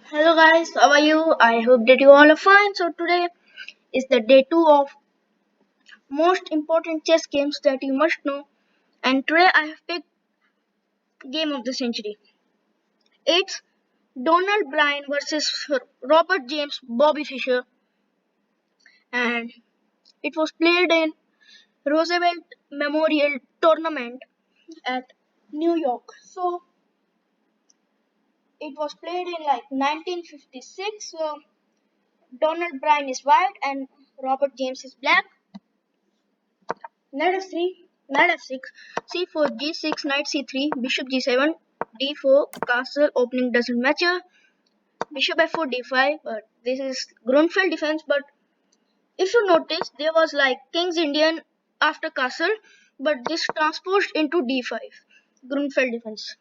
Hello guys, how are you? I hope that you all are fine. So today is the day 2 of most important chess games that you must know, and today I have picked game of the century. It's Donald Byrne versus Robert James Bobby Fischer, and it was played in Roosevelt Memorial Tournament at New York. So it was played in like 1956. So Donald Byrne is white and Robert James is black. Knight f3, knight f6, c4, g6, knight c3, bishop g7, d4, castle opening doesn't matter, bishop f4, d5, but this is Grunfeld defense. But if you notice, there was like king's Indian after castle, but this transposed into d5, Grunfeld defense.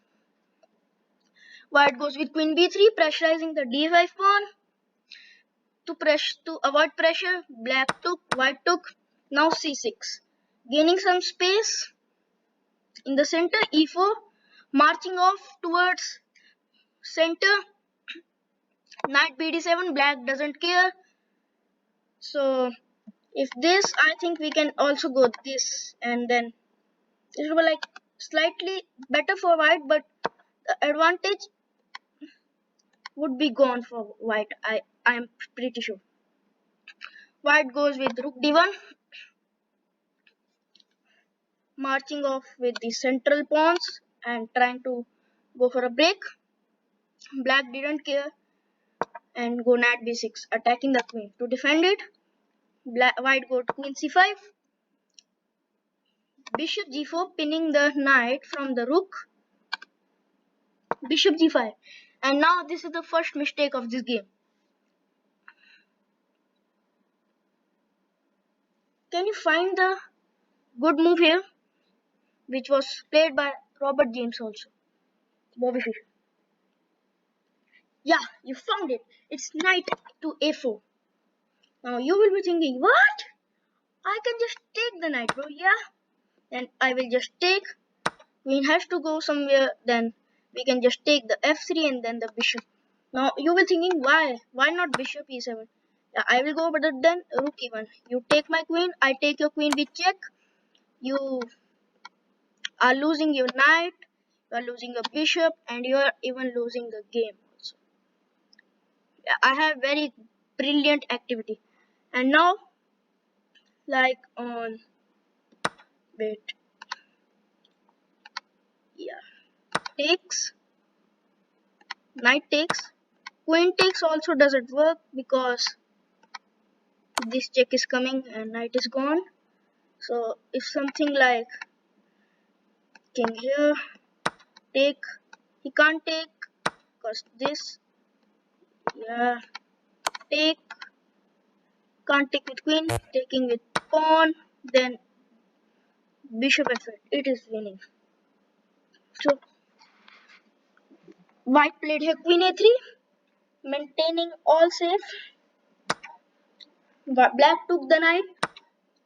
White goes with queen b3, pressurizing the d5 pawn. To avoid pressure, black took, white took, now c6. Gaining some space, in the center, e4, marching off towards center, knight bd7, black doesn't care. So if this, I think we can also go this, and then it will be like slightly better for white, but the advantage would be gone for white. I'm pretty sure. White goes with rook d1, marching off with the central pawns and trying to go for a break. Black didn't care and go knight b6, attacking the queen. To defend it, white go to queen c5, bishop g4, pinning the knight from the rook, bishop g5. And now this is the first mistake of this game. Can you find the good move here, which was played by Robert James also, Bobby Fischer? Yeah, you found it. It's knight to a4. Now you will be thinking, what? I can just take the knight, bro. Yeah, then I will just take. Queen has to go somewhere, then we can just take the f3 and then the bishop. Now you will thinking, why not bishop e7? Yeah, I will go, but then rook e1. You take my queen, I take your queen with check. You are losing your knight, you are losing your bishop, and you are even losing the game also. Yeah, I have very brilliant activity. And now, like on, wait, yeah, takes, knight takes, queen takes also doesn't work because this check is coming and knight is gone. So if something like king here, take, he can't take because this, yeah, take, can't take with queen, taking with pawn, then bishop f8, it is winning. So white played here queen a3, maintaining all safe. Black took the knight,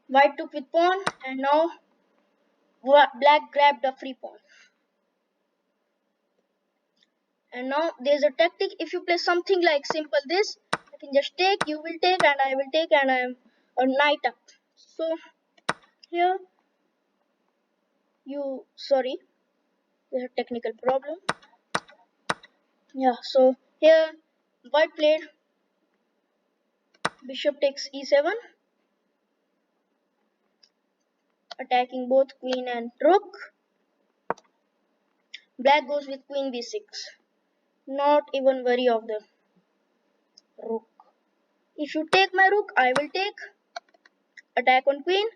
white took with pawn, and now black grabbed the free pawn. And now there's a tactic. If you play something like simple this, I can just take, you will take, and I will take, and I am a knight up. So here you, sorry, there's a technical problem. Yeah, so here white played bishop takes e7, attacking both queen and rook. Black goes with queen b6, not even worry of the rook. If you take my rook, I will take, attack on queen.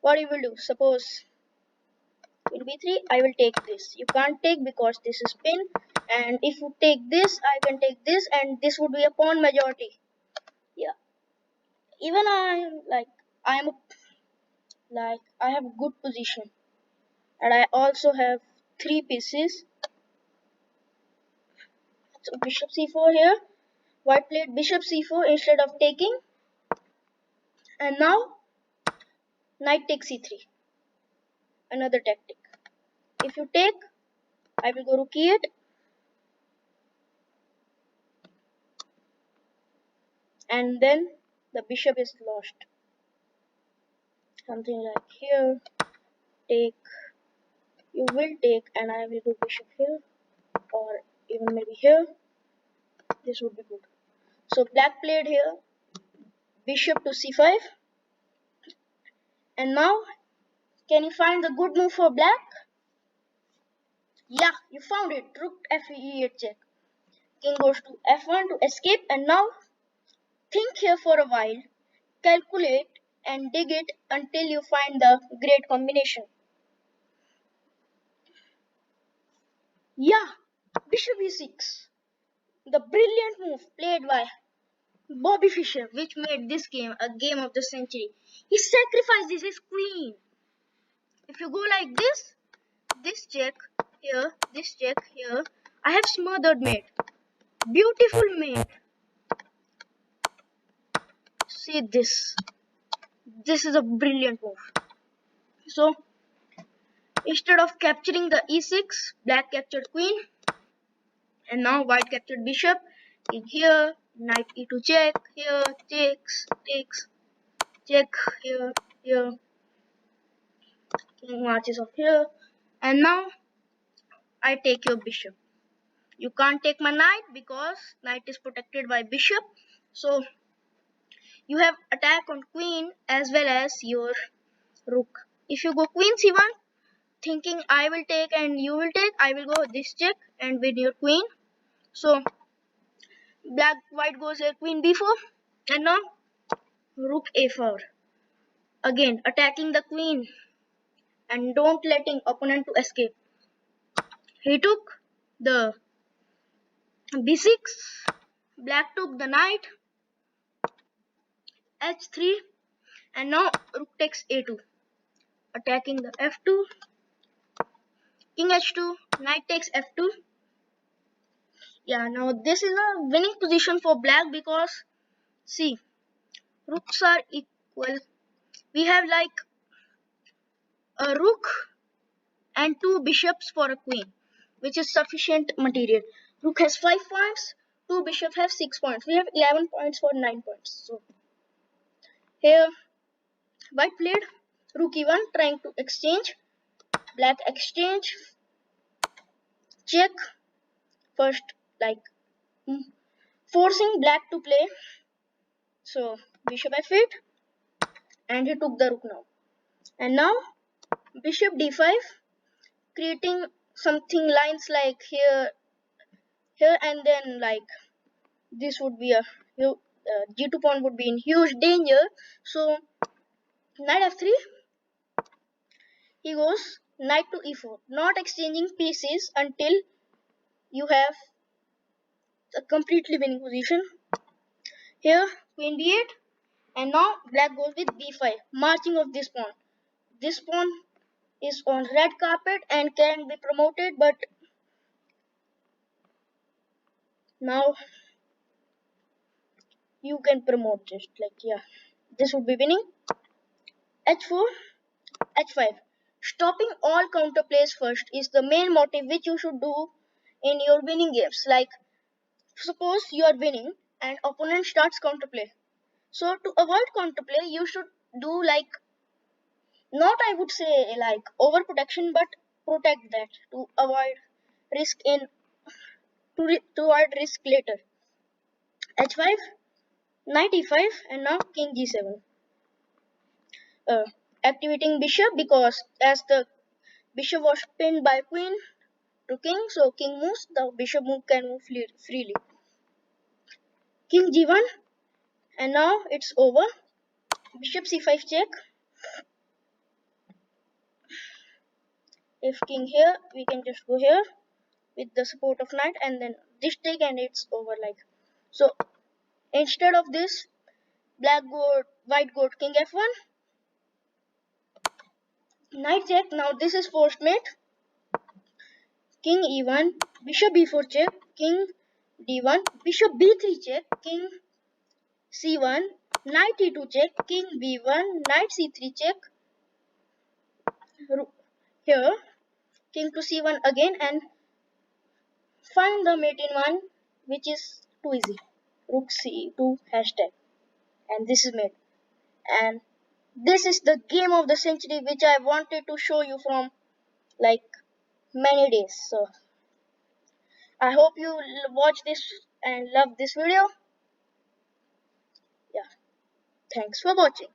What you will do? Suppose queen b3, I will take this. You can't take because this is pin, and if you take this, I can take this, and this would be a pawn majority. Yeah, even I'm like I have good position, and I also have three pieces. So bishop c4 here. White played bishop c4 instead of taking, and now knight takes c3. Another tactic. If you take, I will go rook e8. and then the bishop is lost. Something like here, take, you will take, and I will go bishop here, or even maybe here. This would be good. So black played here bishop to c5, and now can you find the good move for black? Yeah, you found it. Rook f8 check. King goes to f1 to escape, and now think here for a while, calculate and dig it until you find the great combination. Yeah, bishop e6. The brilliant move played by Bobby Fischer, which made this game a game of the century. He sacrifices his queen. If you go like this check here, this check here, I have smothered mate. Beautiful mate. See this. This is a brilliant move. So instead of capturing the e6, black captured queen, and now white captured bishop. King here, knight e2 check, here, takes, check, here, king marches off here, and now I take your bishop. You can't take my knight because knight is protected by bishop. So you have attack on queen as well as your rook. If you go queen c1, thinking I will take and you will take, I will go this check and win your queen. So white goes here queen b4, and now rook a4. Again attacking the queen and don't letting opponent to escape. He took the b6, black took the knight, h3, and now rook takes a2, attacking the f2, king h2, knight takes f2. Yeah, now this is a winning position for black because see, rooks are equal. We have like a rook and two bishops for a queen, which is sufficient material. Rook has 5 points, two bishops have 6 points. We have 11 points for 9 points. So here white played rook e1 trying to exchange, black exchange, check, first like forcing black to play. So bishop f8, and he took the rook now. And now bishop d5, creating something lines like here, and then like this would be a g2 pawn would be in huge danger. So knight f3, he goes knight to e4, not exchanging pieces until you have a completely winning position. Here queen b8, and now black goes with b5, marching of this pawn. This pawn is on red carpet and can be promoted, but now you can promote just like, yeah, this would be winning. h4, h5. Stopping all counterplays first is the main motive which you should do in your winning games. Like suppose you are winning and opponent starts counterplay. So to avoid counterplay, you should do like, not I would say like overprotection, but protect that to avoid risk in to avoid risk later. h5, knight e5, and now king g7. Activating bishop because as the bishop was pinned by queen to king, so king moves, the bishop move can move freely. King g1, and now it's over. Bishop c5 check. If king here, we can just go here with the support of knight, and then this take, and it's over like so. Instead of this, white got king f1, knight check. Now this is forced mate. King e1, bishop b4 check, king d1, bishop b3 check, king c1, knight e2 check, king b1, knight c3 check. Here king to c1 again, and find the mate in one, which is too easy. Rook c2 hashtag. and this is made. And this is the game of the century which I wanted to show you from like many days. So I hope you watch this and love this video. Yeah, thanks for watching.